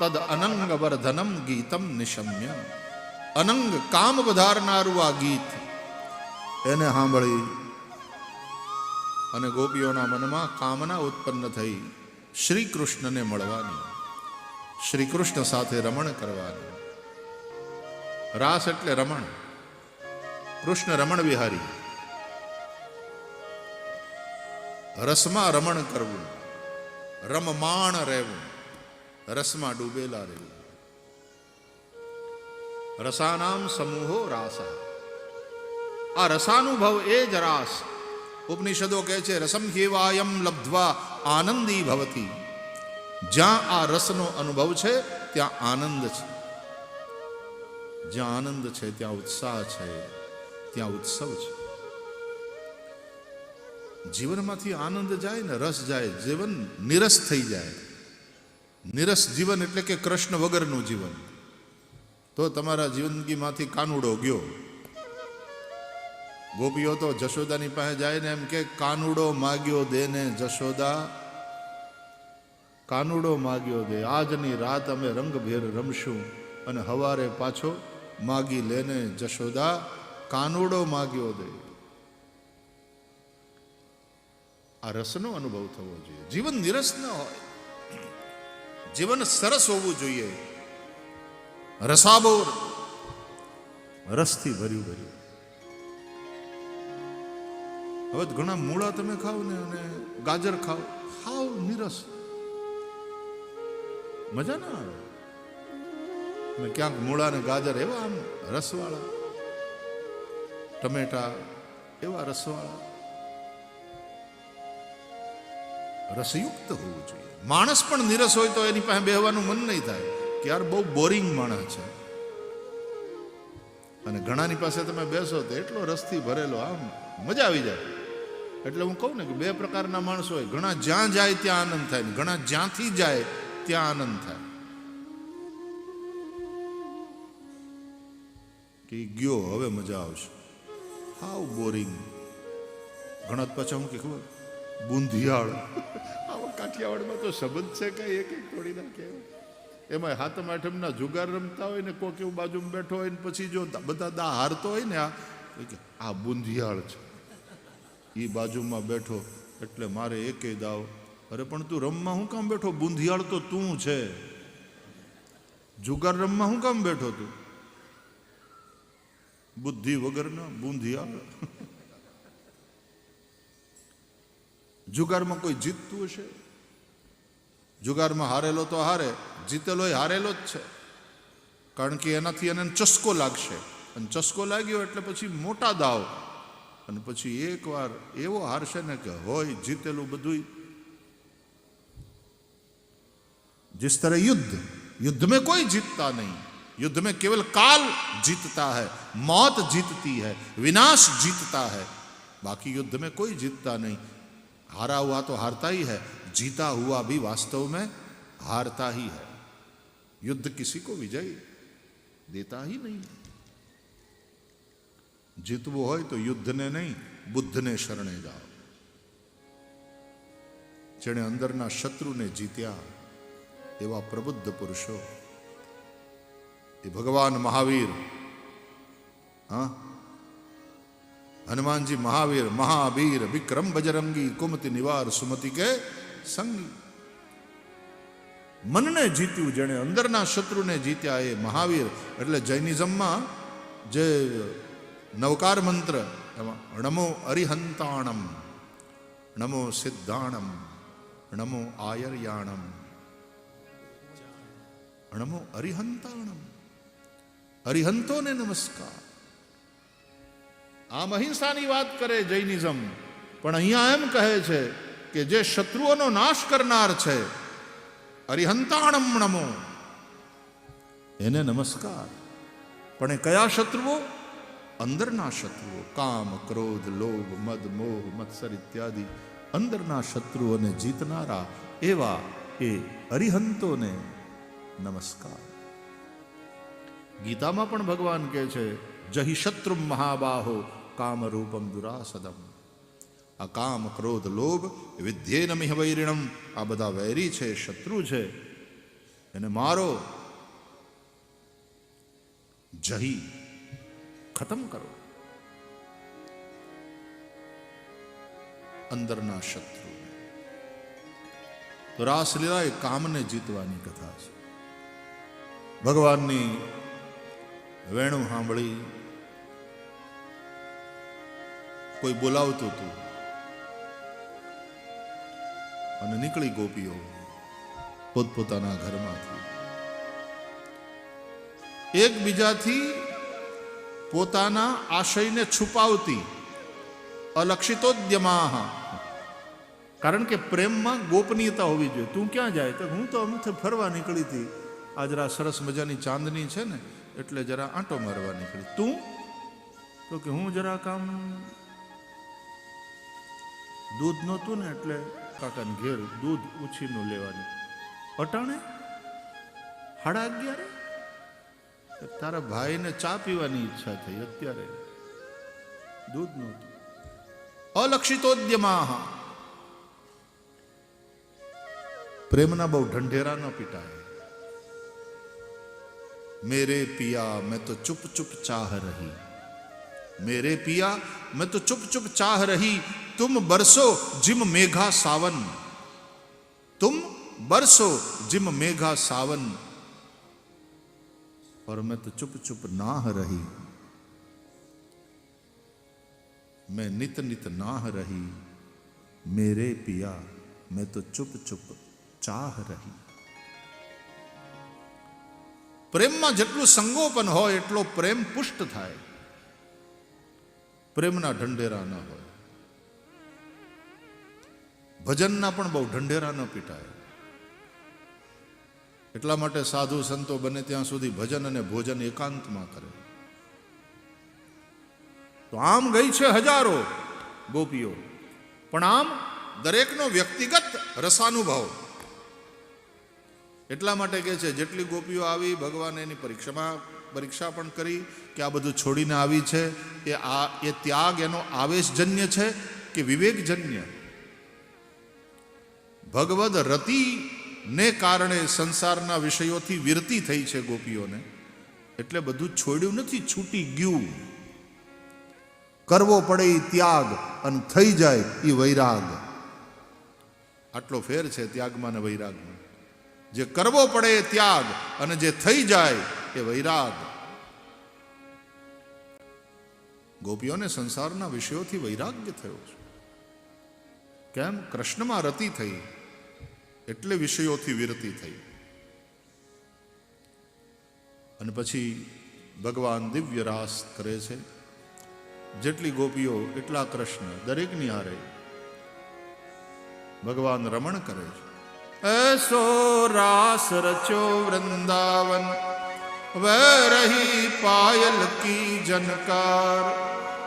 તદ અનંગ વર્ધનમ ગીતમ નિશમ્ય. અનંગ કામ વધારનારું આ ગીત એને સાંભળી અને ગોપીઓના મનમાં કામના ઉત્પન્ન થઈ શ્રી કૃષ્ણને મળવાની, શ્રી કૃષ્ણ સાથે રમણ કરવાની. રાસ એટલે રમણ. કૃષ્ણ રમણ વિહારી. રસમાં રમણ કરવું, રમમાણ રહેવું, રસમાં ડૂબેલા રહેવું. રસાનામ સમૂહો રાસા. આ રસાનુભવ એ જ રાસ. ઉપનિષદો કહે છે રસમ હેવાયમ લબ્ધ્વા આનંદી ભવતી. જ્યાં આ રસનો અનુભવ છે ત્યાં આનંદ છે. જ્યાં આનંદ છે ત્યાં ઉત્સાહ છે, ત્યાં ઉત્સવ છે. જીવનમાંથી આનંદ જાય ને રસ જાય, જીવન નિરસ થઈ જાય. નિરસ જીવન એટલે કે કૃષ્ણ વગરનું જીવન. તો તમારા જિંદગીમાંથી કાનુડો ગયો. ગોપીઓ તો જશોદાની પાસે જાય ને એમ કે કાનુડો માગ્યો દે ને જશોદા, કાનુડો માગ્યો દે. આજની રાત અમે રંગભેર રમશું અને હવારે પાછો માગી લેને જશોદા, કાનુડો માગ્યો દે. આ રસનો અનુભવ થવો જોઈએ. જીવન નિરસ ન હોય, જીવન સરસ હોવું જોઈએ. રસાબોર, રસથી ભર્યું ભર્યું. હવે ઘણા મૂળા તમે ખાઓ ને અને ગાજર ખાઓ, હાવ નિરસ, મજા ના આવે. અને ક્યાંક મૂળા ને ગાજર એવા આમ રસવાળા, ટમેટા એવા રસવાળા. રસયુક્ત હોવું જોઈએ. માણસ પણ નિરસ હોય તો એની પાસે બેહવાનું મન નહીં થાય કે યાર બહુ બોરિંગ માણસ છે. અને ઘણાની પાસે તમે બેસો તો એટલો રસથી ભરેલો, આમ મજા આવી જાય. એટલે હું કહું ને કે બે પ્રકારના માણસો હોય. ઘણા જ્યાં જાય ત્યાં આનંદ થાય ને ઘણા જ્યાંથી જાય ત્યાં આનંદ થાય. કે ગયો હવે મજા આવશે, હાવ બોરિંગ. ઘણા પાછા હું કે ખબર બુંધિયાળ. આવા કાઠિયાવાડમાં તો સંબંધ છે કઈ એક એક તોડી નાખે. એમાં હાથમ આઠમના જુગાર રમતા હોય ને કોક એવું બાજુમાં બેઠો હોય ને પછી જો બધા દા હારતો હોય ને આ બુંધિયાળ છે, એ બાજુમાં બેઠો એટલે મારે એકે દાવ. અરે પણ તું રમવા હું કામ બેઠો? બુંધિયાળ તો તું છે. જુગાર રમવા હું કામ બેઠો તું? બુદ્ધિ વગરના બુંધિયાળ. જુગારમાં કોઈ જીતતું હશે? જુગારમાં હારેલો તો હારે, જીતેલો એ હારેલો જ છે. કારણ કે એનાથી એને ચસ્કો લાગશે, અને ચસ્કો લાગ્યો એટલે પછી મોટા દાવ. અને પછી એકવાર એવો હારશે ને કે હોય જીતેલું બધું. जिस तरह युद्ध में कोई जीतता नहीं, युद्ध में केवल काल जीतता है, मौत जीतती है, विनाश जीतता है. बाकी युद्ध में कोई जीतता नहीं. हारा हुआ तो हारता ही है, जीता हुआ भी वास्तव में हारता ही है. युद्ध किसी को विजय देता ही नहीं. जीतવું હોય તો યુદ્ધને નહીં, બુદ્ધને શરણે જાઓ. જેણે અંદરના શત્રુને જીત્યા એવા પ્રબુદ્ધ પુરુષો, એ ભગવાન મહાવીર, હા, હનુમાનજી મહાવીર, મહાવીર વિક્રમ બજરંગી, કુમતિ નિવાર સુમતિ કે સંગી. મનને જીત્યું, જેણે અંદરના શત્રુને જીત્યા એ મહાવીર. એટલે જૈનિઝમમાં જે નવકાર મંત્ર એમાં નમો અરિહંતાણમ, નમો સિદ્ધાણમ, નમો આયર્યાણમ, નમો અરિહંતાણમ. અરિહંતોને નમસ્કાર. આમ અહિંસાની વાત કરે જૈનિઝમ, પણ અહીંયા એમ કહે છે કે જે શત્રુઓનો નાશ કરનાર છે, અરિહંતાણમ નમો, એને નમસ્કાર. પણ એ કયા શત્રુઓ? અંદરના શત્રુઓ. કામ, ક્રોધ, લોભ, મદ, મોહ, મત્સર ઇત્યાદિ અંદરના શત્રુઓને જીતનારા એવા એ અરિહંતોને નમસ્કાર. ગીતામાં પણ ભગવાન કહે છે જહિ શત્રુ મહાબાહો કામ રૂપમ દુરાસદમ. આ કામ, ક્રોધ, લોભ વિદ્યેનમિહ વૈરિણમ, આ બધા વૈરી છે, શત્રુ છે. એને મારો, જહી ખતમ કરો અંદરના શત્રુ. તો રાસલીલા એ કામને જીતવાની કથા છે. ભગવાનની વેણું સાંભળી કોઈ બોલાવતું હતું અને નીકળી ગોપીઓ પોતપોતાના ઘરમાંથી. એકબીજાથી પોતાના આશયને છુપાવતી અલક્ષિતોદ્યમાહ. કારણ કે પ્રેમમાં ગોપનીયતા હોવી જોઈએ. તું ક્યાં જાય? તો હું તો અમુક ફરવા નીકળી હતી, આ જરા સરસ મજાની ચાંદની છે ને એટલે જરા આંટો મારવા નીકળી. તું? તો કે હું જરા કામ દૂધ નહોતું ને એટલે કાકાને ઘેર દૂધ ઉછીનું લેવાનું. અટાણે 11:30 તારા ભાઈને ચા પીવાની ઈચ્છા થઈ, અત્યારે દૂધ નહોતું. અલક્ષિતોદ્યમાહ. પ્રેમના બહુ ઢંઢેરા ન પીટાય. मेरे पिया मैं तो चुप चुप चाह रही, मेरे पिया मैं तो चुप चुप चाह रही, तुम बरसो जिम मेघा सावन, तुम बरसो जिम मेघा सावन, और मैं तो चुप चुप नाह रही, मैं नित नित नाह रही, मेरे पिया मैं तो चुप चुप चाह रही. પ્રેમમાં જેટલું સંગોપન હોય એટલો પ્રેમ પુષ્ટ થાય. પ્રેમના ઢંઢેરા ન હોય. ભજનના પણ બહુ ઢંઢેરા ન પીટાય. એટલા માટે સાધુ સંતો બને ત્યાં સુધી ભજન અને ભોજન એકાંતમાં કરે. તો આમ ગઈ છે હજારો ગોપીઓ, પણ આમ દરેકનો વ્યક્તિગત રસાનુભવ. એટલા માટે કહે છે જેટલી ગોપીઓ આવી ભગવાન એની પરીક્ષા પણ કરી કે આ બધું છોડીને આવી છે એ ત્યાગ એનો આવેશજન્ય છે કે વિવેકજન્ય. ભગવદ રતિને કારણે સંસારના વિષયોથી વિરતિ થઈ છે ગોપીઓને, એટલે બધું છોડ્યું નથી, છૂટી ગયું. કરવો પડે એ ત્યાગ અને થઈ જાય એ વૈરાગ. આટલો ફેર છે ત્યાગમાં ને વૈરાગમાં. જે કરવો પડે એ ત્યાગ અને જે થઈ જાય એ વૈરાગ. ગોપીઓને સંસારના વિષયોથી વૈરાગ્ય થયો છે. કેમ? કૃષ્ણમાં રતિ થઈ એટલે વિષયોથી વિરતિ થઈ. અને પછી ભગવાન દિવ્ય રાસ કરે છે. જેટલી ગોપીઓ એટલા કૃષ્ણ, દરેકની હારે ભગવાન રમણ કરે છે. ऐसो रास रचो वृंदावन, वह रही पायल की जनकार,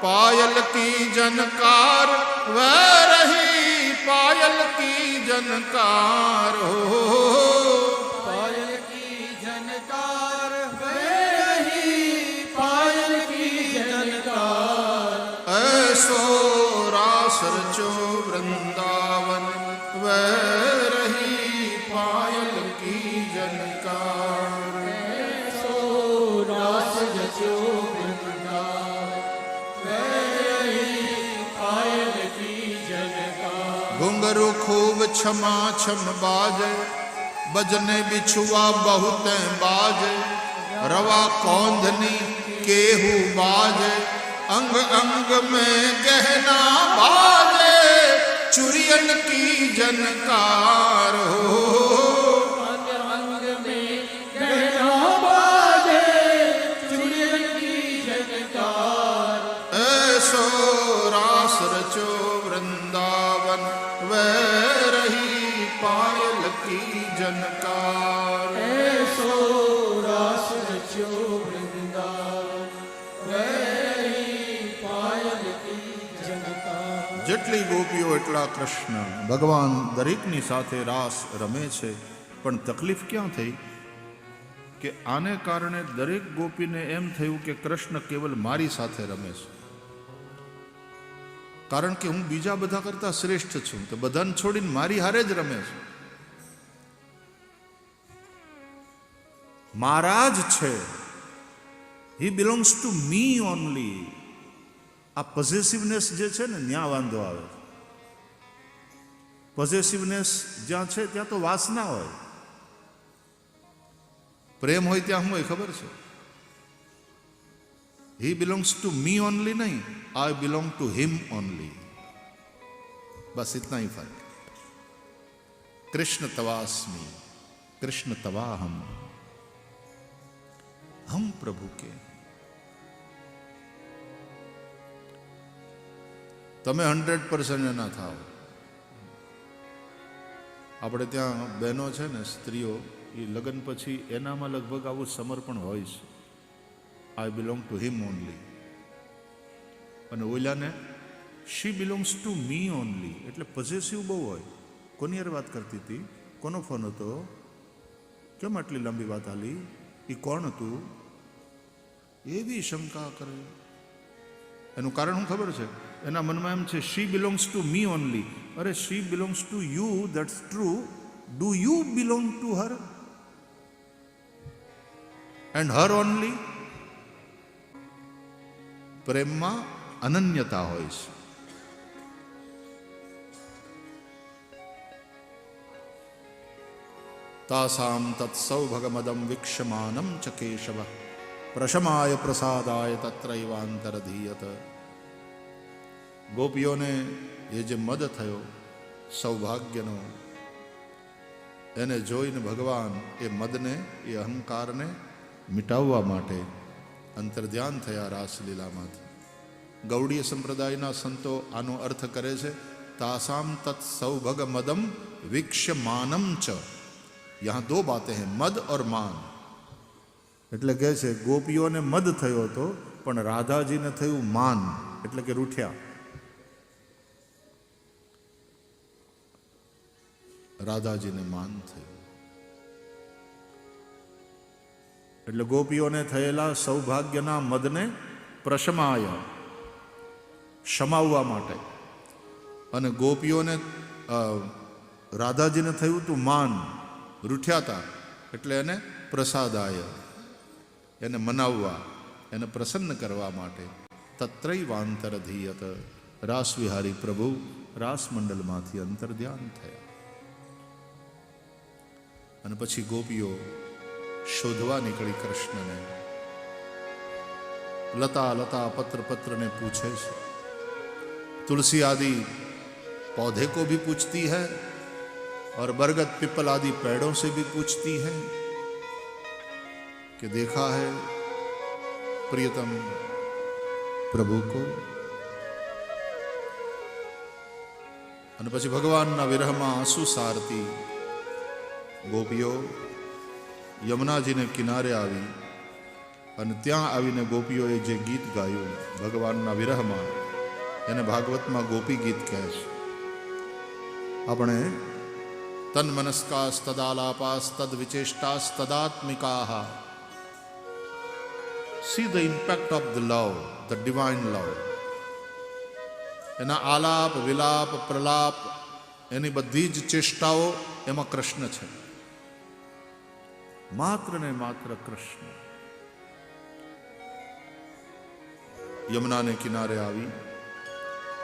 पायल की जनकार, वह रही पायल की जनकार. हो पायल की जनकार, वह रही पायल की जनकार. ऐसो रास रचो वृंदावन, वह पायल की जनकार. ऐसो रास रचो वृंदावन, वह रही पायल की जनकार. घुंघरू खूब छमा छम बाजे, बजने बिछुआ बहुत बाजे, रवा कौंधनी केहू बाजे, अंग अंग में गहना बाजे, चुरियन की जनकार. हो अंग अंग में गहना बाजे, चुरियन की जनकार. ऐसो रास रचो वृंदावन, वह रही पायल की जनकार. ऐसो रास रचो वृंदावन, वह रही पायल की जनकार. જેટલી ગોપીઓ એટલા કૃષ્ણ. ભગવાન દરેકની સાથે રાસ રમે છે, પણ તકલીફ ક્યાં થઈ કે આને કારણે દરેક ગોપીને એમ થયું કે કૃષ્ણ કેવલ મારી સાથે રમે છે, કારણ કે હું બીજા બધા કરતા શ્રેષ્ઠ છું, તો બધાને છોડીને મારી હારે જ રમે છે. મારા જ છે, હી બિલોંગ્સ ટુ મી ઓનલી. આ પોઝેસિવનેસ જે છે ને ત્યાં વાંધો આવે. પોઝેસિવનેસ જ્યાં છે ત્યાં તો વાસના હોય. પ્રેમ હોય ત્યાં શું હોય ખબર છે? હી બિલોંગ્સ ટુ મી ઓનલી નહીં, આઈ બિલોંગ ટુ હિમ ઓનલી. બસ इतना ही फर्क. कृष्ण तवास्मि, कृष्ण तवाहम, हम प्रभु के. તમે 100% એના થાવ. આપણે ત્યાં બહેનો છે ને, સ્ત્રીઓ, એ લગ્ન પછી એનામાં લગભગ આવું સમર્પણ હોય છે. આઈ બિલોંગ ટુ હિમ ઓનલી. અને ઓલાને શી બિલોંગ્સ ટુ મી ઓનલી. એટલે પોઝેસિવ બહુ હોય. કોની યાર વાત કરતી હતી? કોનો ફોન હતો? કેમ આટલી લાંબી વાત આલી? એ કોણ હતું? એવી શંકા કરે. એનું કારણ શું ખબર છે? એના મનમાં એમ છે she belongs to me only. અરે she belongs to you, that's true. Do you belong to her and her only? પ્રેમમાં અનન્યતા હોય છે. તાસામ તત્સૌભગમદમ વિક્ષમાનમ ચ કેશવ પ્રશમાય પ્રસાદાય તત્રૈવાંતરધીયત. ગોપીઓને એ જે મદ થયો સૌભાગ્યનો, એને જોઈને ભગવાન એ મદને, એ અહંકારને મિટાવવા માટે અંતર્ધ્યાન થયા રાસલીલામાંથી. ગૌડીય સંપ્રદાયના સંતો આનો અર્થ કરે છે તાસામ તત્સૌભગમદમ વિક્ષમાનમ ચ. યહાં દો બાतें हैं, મદ और માન. એટલે કહે છે ગોપીઓને મદ થયો હતો, પણ રાધાજીને થયું માન, એટલે કે રૂઠ્યા. રાધાજીને માન થયું. એટલે ગોપીઓને થયેલા સૌભાગ્યના મદને પ્રશમાય, શમાવવા માટે, અને ગોપીઓને રાધાજીને થયું હતું માન, રૂઠ્યા હતા, એટલે એને પ્રસાદાય, એને મનાવવા, એને પ્રસન્ન કરવા માટે તત્રૈવાંતરધીયત. રાસવિહારી પ્રભુ રાસમંડલમાંથી અંતર્ધ્યાન થયા. અને પછી ગોપીઓ શોધવા નીકળી કૃષ્ણને. લતા લતા પત્ર પत्रને પૂછે છે. तुलसी आदि पौधे को भी पूछती है और बरगद पिपल आदि पेड़ों से भी पूछती है कि देखा है प्रियतम प्रभु को. અને પછી ભગવાનના વિરહમાં આંસુ સારતી ગોપીઓ યમુનાજીને કિનારે આવી, અને ત્યાં આવીને ગોપીઓએ જે ગીત ગાયું ભગવાનના વિરહમાં, એને ભાગવતમાં ગોપી ગીત કહે છે. આપણે તન મનસ્કાસ તદાલાપાસ તદ વિચેષ્ટાસ તદાત્મિકાહ. See the impact of the love, the divine love. એના આલાપ વિલાપ પ્રલાપ, એની બધી જ ચેષ્ટાઓ એમાં કૃષ્ણ છે. માત્ર ને માત્ર કૃષ્ણ. યમુનાને કિનારે આવી.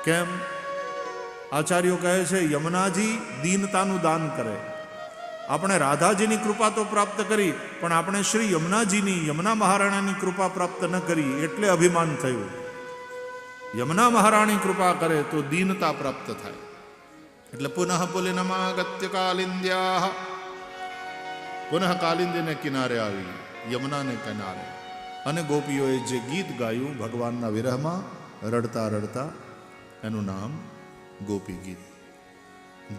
કેમ? આચાર્યો કહે છે યમુનાજી દીનતાનું દાન કરે. આપણે રાધાજીની કૃપા તો પ્રાપ્ત કરી, પણ આપણે શ્રી યમુનાજીની, યમુના મહારાણાની કૃપા પ્રાપ્ત ન કરી, એટલે અભિમાન થયું. યમુના મહારાણી કૃપા કરે તો દીનતા પ્રાપ્ત થાય. એટલે પુનઃ પુલિનમાગત્ય કાલિંદ્યા, પુનઃ કાલિંદીને કિનારે આવી, યમુનાને કિનારે. અને ગોપીઓએ જે ગીત ગાયું ભગવાનના વિરહમાં રડતા રડતા, એનું નામ ગોપી ગીત.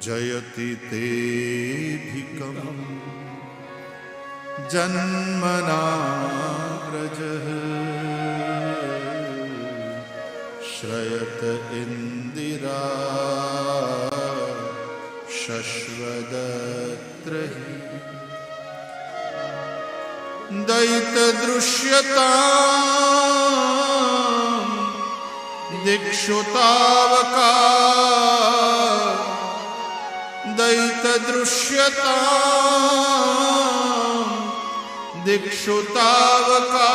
જયતિ તેભિકમ જન્મનાગ્રજ શ્રયત ઇન્દિરા શશ્વદત્રહિ દૈત દૃશ્યતા દિક્ષુતાવકા દૈત દૃશ્યતા दिक्षु तावका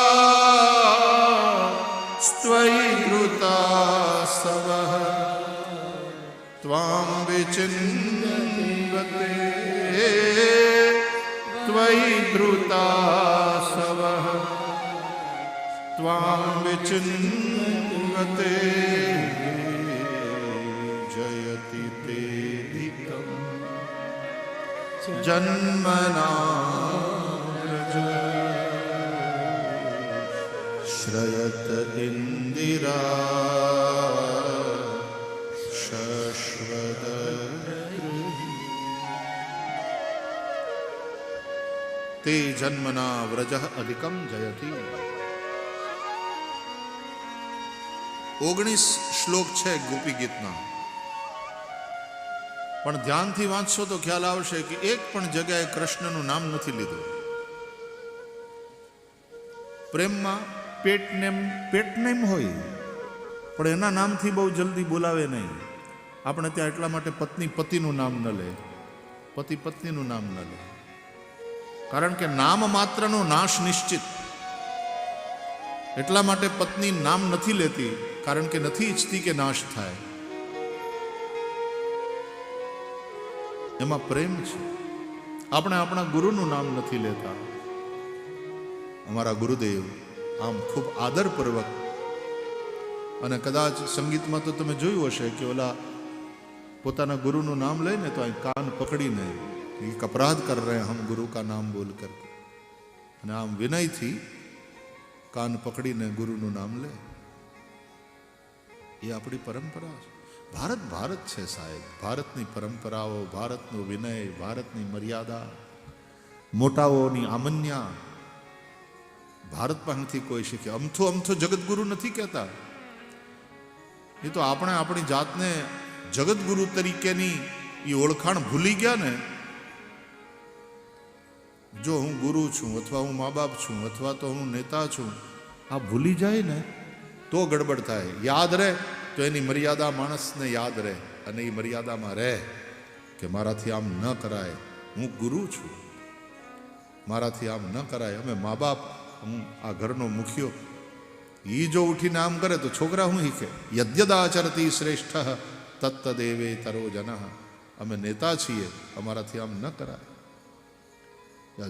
स्त्वयि धृता सवः त्वां विचिन्वते त्वयि धृता सवः त्वां विचिन्वते जयति तेऽधिकं जन्मना श्रयत इंदिरा शश्वत ते जन्मना व्रजः अधिकम जयति 19 શ્લોક છે ગોપી ગીતના, પણ ધ્યાનથી વાંચશો તો ખ્યાલ આવશે કે એક પણ જગ્યાએ કૃષ્ણનું નામ નથી લીધું. પ્રેમમાં પેટનેમ હોય પણ એના નામથી બહુ જલ્દી બોલાવે નહીં. આપણે ત્યાં એટલા માટે પત્ની પતિનું નામ ન લે, પતિ પત્નીનું નામ ન લે, કારણ કે નામ માત્રનો નાશ નિશ્ચિત. એટલા માટે પત્ની નામ નથી લેતી, કારણ કે નથી ઈચ્છતી કે નાશ થાય. એમાં પ્રેમ છે. આપણે આપણા ગુરુનું નામ નથી લેતા. અમારા ગુરુદેવ આમ ખૂબ આદરપૂર્વક, અને કદાચ સંગીતમાં તો તમે જોયું હશે કે ઓલા પોતાના ગુરુનું નામ લઈને તો અહીં કાન પકડીને એક અપરાધ કર રહે હમ ગુરુ કા નામ બોલ કર, અને આમ વિનયથી કાન પકડીને ગુરુનું નામ લે. એ આપણી પરંપરા છે. ભારત ભારત છે સાહેબ. ભારતની પરંપરાઓ, ભારતનો વિનય, ભારતની મર્યાદા, મોટાઓની આમન્યા ભારત પાસેથી કોઈ શીખે. અમથો જગતગુરુ નથી કહેતા. એ તો આપણે આપણી જાતને જગતગુરુ તરીકેની એ ઓળખાણ ભૂલી ગયા ને. જો હું ગુરુ છું, અથવા હું મા બાપ છું, અથવા તો હું નેતા છું, આ ભૂલી જાય ને તો ગડબડ થાય. યાદ રહે તો એની મર્યાદા માણસને યાદ રહે, અને એ મર્યાદામાં રહે કે મારાથી આમ ન કરાય, હું ગુરુ છું, મારાથી આમ ન કરાય. અમે મા બાપ, હું આ ઘરનો મુખિયો, એ જો ઉઠીને આમ કરે તો છોકરા હું શીખે. યદ્યદાચરતી શ્રેષ્ઠ તત્તદેવે તરો જન. અમે નેતા છીએ, અમારાથી આમ ન કરાય.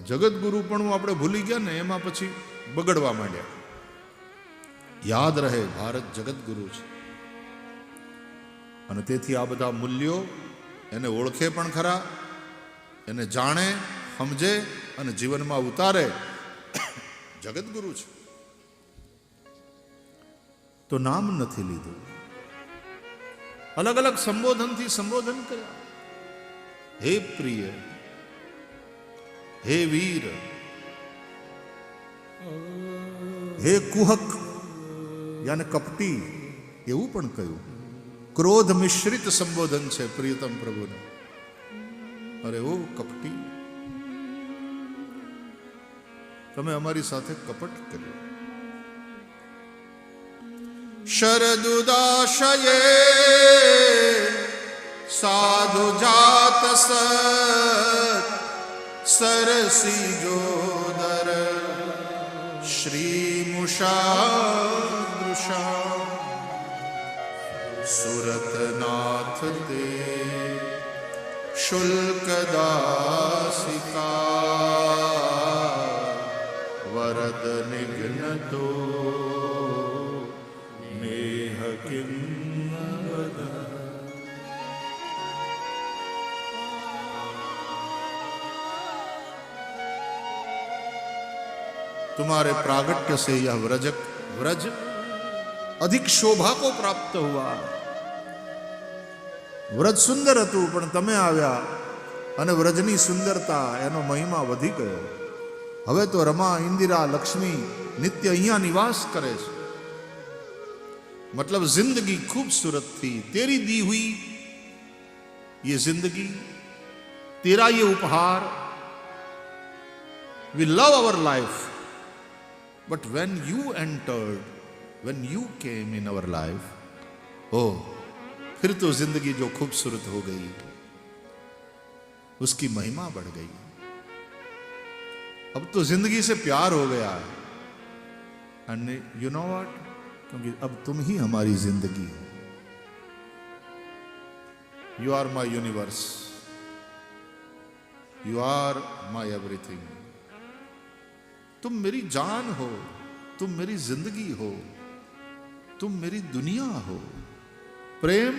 જગતગુરુ પણ આપણે ભૂલી ગયા ને, એમાં પછી બગડવા માંડ્યા. યાદ રહે ભારત જગતગુરુ છે. અને તેથી આ બધા મૂલ્યો એને ઓળખે પણ ખરા, એને જાણે, સમજે અને જીવનમાં ઉતારે. જગતગુરુ છે તો નામ નથી લીધું. અલગ અલગ સંબોધનથી સંબોધન કર્યા. હે પ્રિય, હે વીર, હે કુહક યાને કપટી, એવું પણ કહ્યું. ક્રોધ મિશ્રિત સંબોધન છે પ્રિયતમ પ્રભુને. અરે ઓ કપટી, તમે અમારી સાથે કપટ કર્યું. શરદુદાશયે સાધુ જાત સત સરસી જોદર શ્રી મુષાદૃષા સુરતનાથ તે શુલ્કદાસિકા વરદ નિઘ્નતો મેહ કિં વદ. तुम्हारे प्रागट्य से यह व्रज अधिक शोभा को प्राप्त हुआ. વ્રજ સુંદર હતું, પણ તમે આવ્યા અને વ્રજની સુંદરતા, એનો મહિમા વધી ગયો. હવે તો રમા, ઇન્દિરા, લક્ષ્મી નિત્ય અહીંયા નિવાસ કરે છે. मतलब जिंदगी खूबसूरत थी, तेरी दी हुई ये जिंदगी, तेरा ये उपहार. We love our life, but when you entered, when you came in our life, oh, फिर तो जिंदगी जो खूबसूरत हो गई, उसकी महिमा बढ़ गई. अब तो जिंदगी से प्यार हो गया है। एंड यू नो व्हाट, क्योंकि अब तुम ही हमारी जिंदगी हो। You are my universe, you are my everything. तुम मेरी जान हो, तुम मेरी जिंदगी हो, तुम मेरी दुनिया हो। प्रेम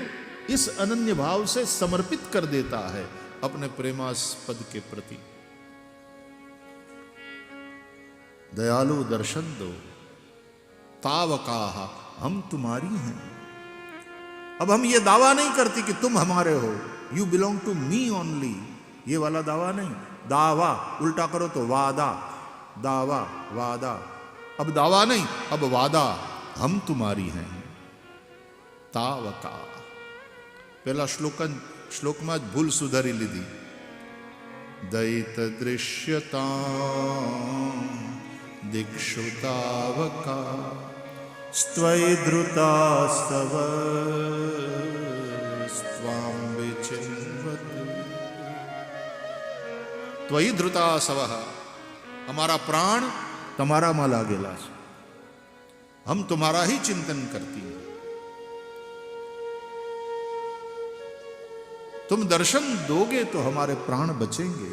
इस अनन्य भाव से समर्पित कर देता है अपने प्रेमास्पद के प्रति। दयालु दर्शन दो, तावकाहा, हम तुम्हारी हैं। अब हम ये दावा नहीं करती कि तुम हमारे हो, you belong to me only, ये वाला दावा नहीं। दावा उल्टा करो तो वादा, दावा वादा। अब दावा नहीं, अब वादा, हम तुम्हारी हैं। तावका पहला श्लोक में भूल सुधारी लीधी। दयित दृश्यता दिक्षु तावका स्त्वयि धृता स्तव स्वाम विचिन्वते। त्वयि धृता सवः, हमारा प्राण તમારા માં લાગેલા છે, हम तुम्हारा ही चिंतन करती हैं। तुम दर्शन दोगे तो हमारे प्राण बचेंगे,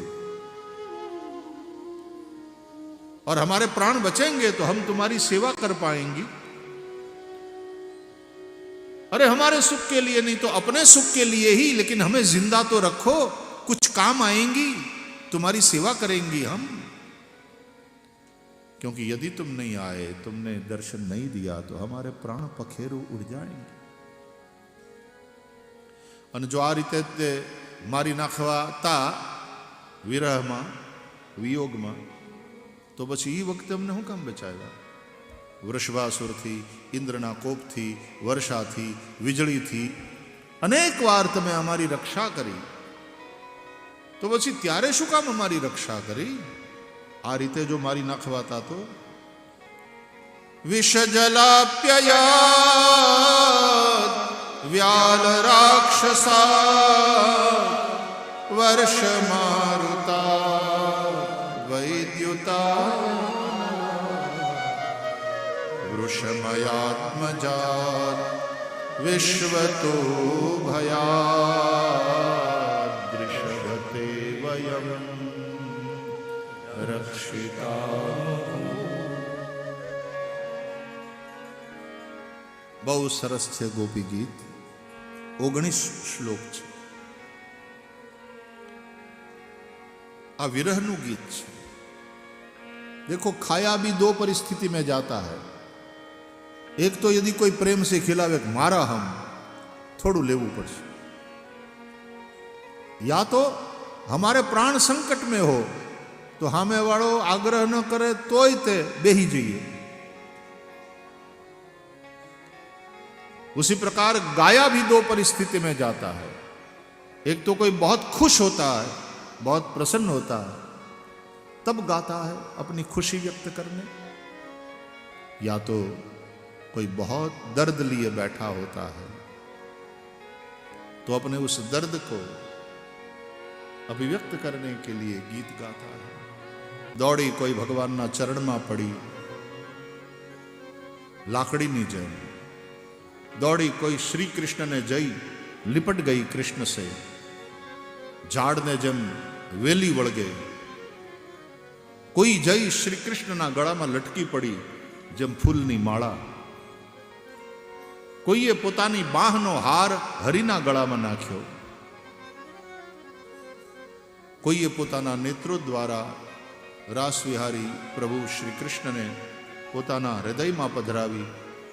और हमारे प्राण बचेंगे तो हम तुम्हारी सेवा कर पाएंगी। अरे हमारे सुख के लिए नहीं तो अपने सुख के लिए ही, लेकिन हमें जिंदा तो रखो, कुछ काम आएंगी, तुम्हारी सेवा करेंगी हम। क्योंकि यदि तुम नहीं आए, तुमने दर्शन नहीं दिया, तो हमारे प्राण पखेरु उड़ जाएंगे। અને જો આ રીતે તે મારી નાખવાતા વિરહમાં, વિયોગમાં, તો પછી એ વખતે અમને શું કામ બચાવ્યા? વૃષભાસુરથી, ઇન્દ્રના કોપથી, વર્ષાથી, વીજળીથી અનેક વાર તમે અમારી રક્ષા કરી, તો પછી ત્યારે શું કામ અમારી રક્ષા કરી? આ રીતે જો મારી નાખવાતા તો વિષ જલાપ્યયા વ્યાલ રાક્ષસા વર્ષ મારુતા વૈદ્યુતા વૃષમયાત્મજાત વિશ્વતો ભયાત દૃષભતે વયમ રક્ષિતા। બહુ સરસ છે ગોપી ગીત, 19 શ્લોક છે। આ વિરહનું ગીત છે। देखो खाया भी दो परिस्थिति में जाता है। एक तो यदि कोई प्रेम से खिलावे मारा हम थोड़ू लेवू पड़े, या तो हमारे प्राण संकट में हो तो हामे वालों आग्रह न करे तोय ते बेही जाइए। उसी प्रकार गाया भी दो परिस्थिति में जाता है। एक तो कोई बहुत खुश होता है, बहुत प्रसन्न होता है, तब गाता है अपनी खुशी व्यक्त करने, या तो कोई बहुत दर्द लिए बैठा होता है तो अपने उस दर्द को अभिव्यक्त करने के लिए गीत गाता है। दौड़ी कोई भगवान ना चरण में पड़ी लाकड़ी नी जेम, दौड़ी कोई श्री कृष्ण ने जई लिपट गई कृष्ण से, झाड़ ने जेम वेली वळगे। कोई जई श्री कृष्ण ना गळा में लटकी पड़ी जेम फूलनी माळा। कोईए पोतानी बाहनो हार हरिना गळा में नाख्यो। कोईए पोताना नेत्रों द्वारा रासविहारी प्रभु श्री कृष्ण ने पोताना हृदय में पधरावी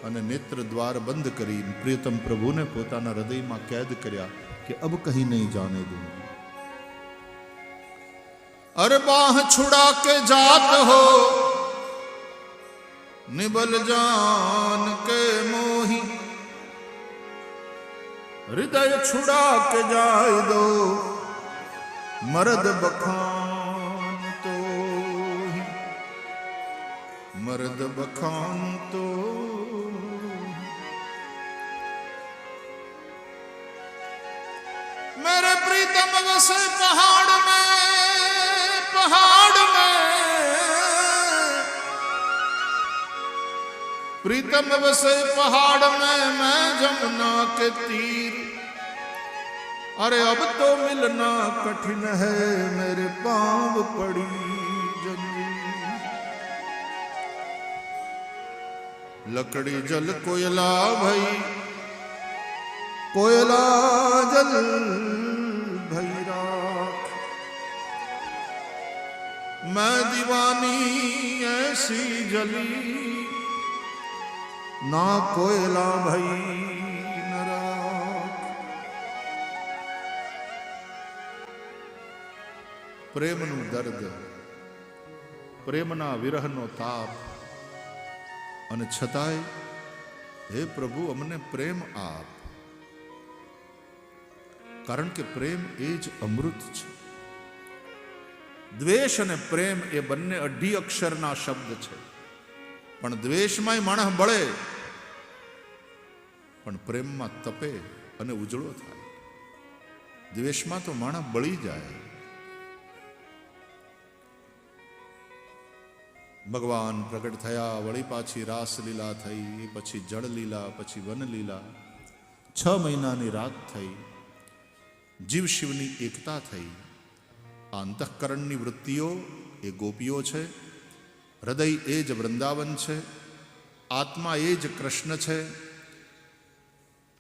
अने नेत्र द्वार बंद करी प्रियतम प्रभु ने पोताना हृदय में कैद कर्या कि अब कहीं नहीं जाने दूंगा। अरे बाह छुड़ा के जात हो निबल जान के मोही, हृदय छुड़ा के जाय दो मर्द बखान तो ही, मर्द बखान तो। मेरे प्रीतम बसे पहाड़ में, पहाड़ में प्रीतम बसे पहाड़ में मैं जमुना के तीर, अरे अब तो मिलना कठिन है मेरे पांव पड़ी जंजीर। लकड़ी जल कोयला भई, कोयला जल भई राख, मैं दीवानी ऐसी जली, ना कोयला भई न राख। પ્રેમનું દર્દ, પ્રેમના વિરહનો તાપ, અને છતાંય હે પ્રભુ અમને પ્રેમ આપ, કારણ કે પ્રેમ એ જ અમૃત છે. દ્વેષ અને પ્રેમ એ બંને 2 અક્ષરના શબ્દ છે, પણ દ્વેષમાંય માણસ બળે, પણ પ્રેમમાં તપે અને ઉજળો થાય. દ્વેષમાં તો માણસ બળી જાય. ભગવાન પ્રગટ થયા, વળી પાછી રાસલીલા થઈ, પછી જળલીલા, પછી વનલીલા. 6 મહિનાની રાત થઈ, જીવ શિવની એકતા થઈ. આ અંતઃકરણની વૃત્તિઓ એ ગોપીઓ છે, હૃદય એ જ વૃંદાવન છે, આત્મા એ જ કૃષ્ણ છે.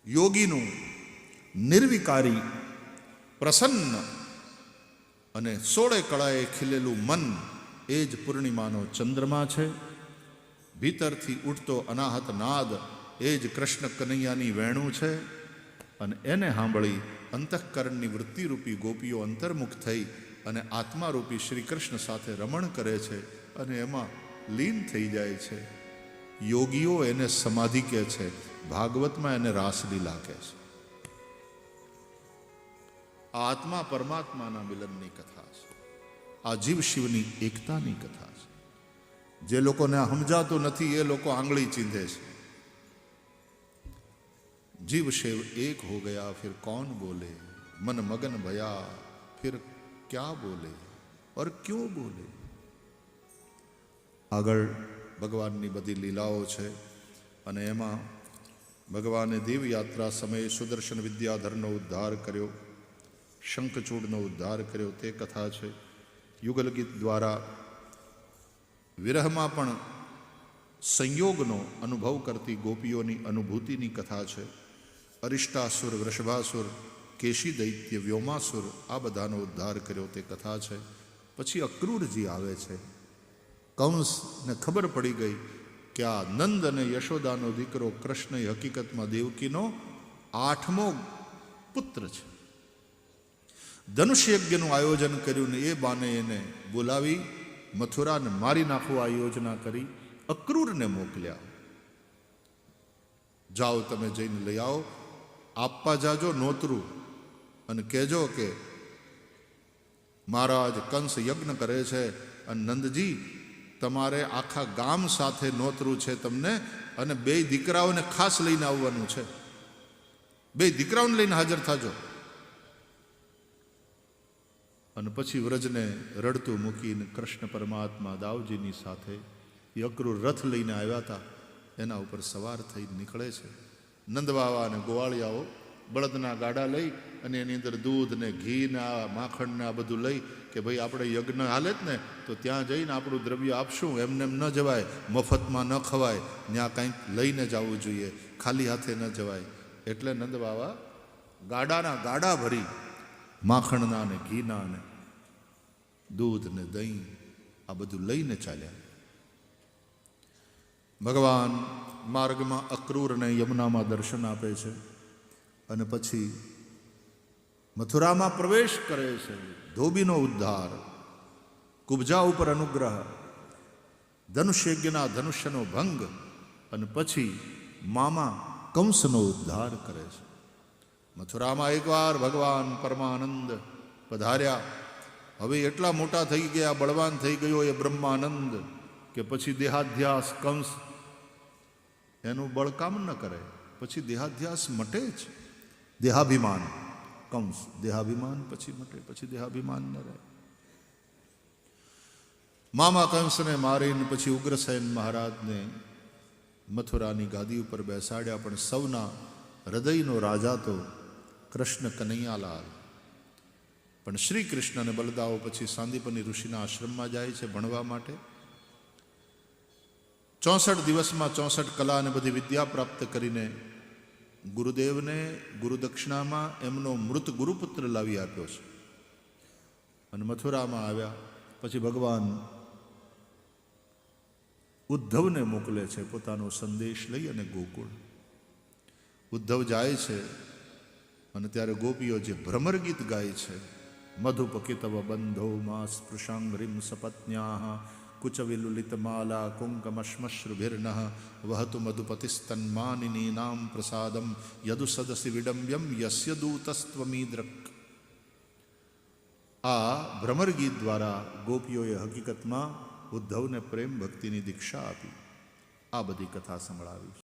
યોગીનું નિર્વિકારી, પ્રસન્ન અને 16 કળાએ ખીલેલું મન એ જ પૂર્ણિમાનો ચંદ્રમા છે. ભીતરથી ઉઠતો અનાહત નાદ એ જ કૃષ્ણ કનૈયાની વેણું છે. અને એને સાંભળી અંતઃકરણની વૃત્તિરૂપી ગોપીઓ અંતર્મુખ થઈ અને આત્મારૂપી શ્રી કૃષ્ણ સાથે રમણ કરે છે અને એમાં લીન થઈ જાય છે. યોગીઓ એને સમાધિ કહે છે, ભાગવતમાં એને રાસલીલા કહે છે. આ આત્મા પરમાત્માના મિલનની કથા છે. આ જીવ શિવની એકતાની કથા છે. જે લોકોને સમજાતું નથી એ લોકો આંગળી ચીંધે છે. जीव शिव एक हो गया फिर कौन बोले, मन मगन भया फिर क्या बोले और क्यों बोले. આગળ ભગવાનની બધી લીલાઓ છે અને એમાં ભગવાને દેવયાત્રા સમયે સુદર્શન વિદ્યાધરનો ઉદ્ધાર કર્યો, શંખચૂડનો ઉદ્ધાર કર્યો તે કથા છે. યુગલ ગીત દ્વારા વિરહમાં પણ સંયોગનો અનુભવ કરતી ગોપીઓની અનુભૂતિની કથા છે. અરિષ્ટાસુર, વૃષભાસુર, કેશી દૈત્ય, વ્યોમાસુર આ બધાનો ઉદ્ધાર કર્યો તે કથા છે. પછી અક્રૂરજી આવે છે. કંસને ખબર પડી ગઈ કે આ નંદ અને યશોદાનો દીકરો કૃષ્ણ એ હકીકતમાં દેવકીનો 8મો પુત્ર છે. ધનુષ્યજ્ઞનું આયોજન કર્યું ને એ બાને એને બોલાવી મથુરાને મારી નાખવા યોજના કરી. અક્રૂરને મોકલ્યા, જાઓ તમે જઈને લઈ આવો, આપવા જાજો નોતરું અને કહેજો કે મહારાજ કંસ યજ્ઞ કરે છે અને નંદજી તમારે આખા ગામ સાથે નોતરું છે તમને, અને 2 દીકરાઓને ખાસ લઈને આવવાનું છે. 2 દીકરાઓને લઈને હાજર થાજો. અને પછી વ્રજને રડતું મૂકીને કૃષ્ણ પરમાત્મા દાવજીની સાથે એ અક્રૂર રથ લઈને આવ્યા હતા એના ઉપર સવાર થઈ નીકળે છે. નંદબાવા અને ગોવાળિયાઓ બળદના ગાડા લઈ અને એની અંદર દૂધ ને ઘી ને આ માખણ ને આ બધું લઈ કે ભાઈ આપણે યજ્ઞ હાલે જ ને તો ત્યાં જઈને આપણું દ્રવ્ય આપશું, એમને એમ ન જવાય, મફતમાં ન ખવાય, ત્યાં કંઈક લઈને જવું જોઈએ, ખાલી હાથે ન જવાય. એટલે નંદબાવા ગાડાના ગાડા ભરી માખણના ને ઘીના ને દૂધ ને દહીં આ બધું લઈને ચાલ્યા. ભગવાન માર્ગમાં અક્રૂરને યમુનામાં દર્શન આપે છે અને પછી મથુરામાં પ્રવેશ કરે છે. ધોબીનો ઉદ્ધાર, કુબજા ઉપર અનુગ્રહ, ધનુષ્યજ્ઞના ધનુષ્યનો ભંગ અને પછી મામા કંસનો ઉદ્ધાર કરે છે. મથુરામાં એકવાર ભગવાન પરમાનંદ પધાર્યા. હવે એટલા મોટા થઈ ગયા, બળવાન થઈ ગયો એ બ્રહ્માનંદ કે પછી દેહાધ્યાસ કંસ એનું બળ કામ ન કરે. પછી દેહાધ્યાસ મટે જ. દેહાભિમાન કંસ, દેહાભિમાન પછી મટે, પછી દેહાભિમાન ન રહે. મામા કંસને મારીને પછી ઉગ્રસેન મહારાજને મથુરાની ગાદી ઉપર બેસાડ્યા, પણ સૌના હૃદયનો રાજા તો કૃષ્ણ કનૈયાલાલ. પણ શ્રી કૃષ્ણ અને બલદાઓ પછી સાંદીપની ઋષિના આશ્રમમાં જાય છે ભણવા માટે. 64 દિવસમાં 64 કલા અને બધી વિદ્યા પ્રાપ્ત કરીને ગુરુદેવને ગુરુદક્ષિણામાં એમનો મૃત ગુરુપુત્ર લાવી આપ્યો છે. અને મથુરામાં આવ્યા પછી ભગવાન ઉદ્ધવને મોકલે છે પોતાનો સંદેશ લઈ અને ગોકુળ. ઉદ્ધવ જાય છે અને ત્યારે ગોપીઓ જે ભ્રમર ગીત ગાય છે, મધુપકિતવ બંધો મા સ્પૃશાંગ્રીમ સપત્ન્યા કુચવિલુલિતમાલા કુંકમશ્મશ્રુભિર્ન વહતુ મધુપતિસ્તન્માનિની નામ પ્રસાદમ યદુ સદસી વિડમ્બ્યમ યસ્ય દૂતસ્ત્વમીદ્રક. આ ભ્રમર ગીત દ્વારા ગોપીઓએ હકીકતમાં ઉદ્ધવને પ્રેમ ભક્તિની દીક્ષા આપી. આ બધી કથા સંભળાવી.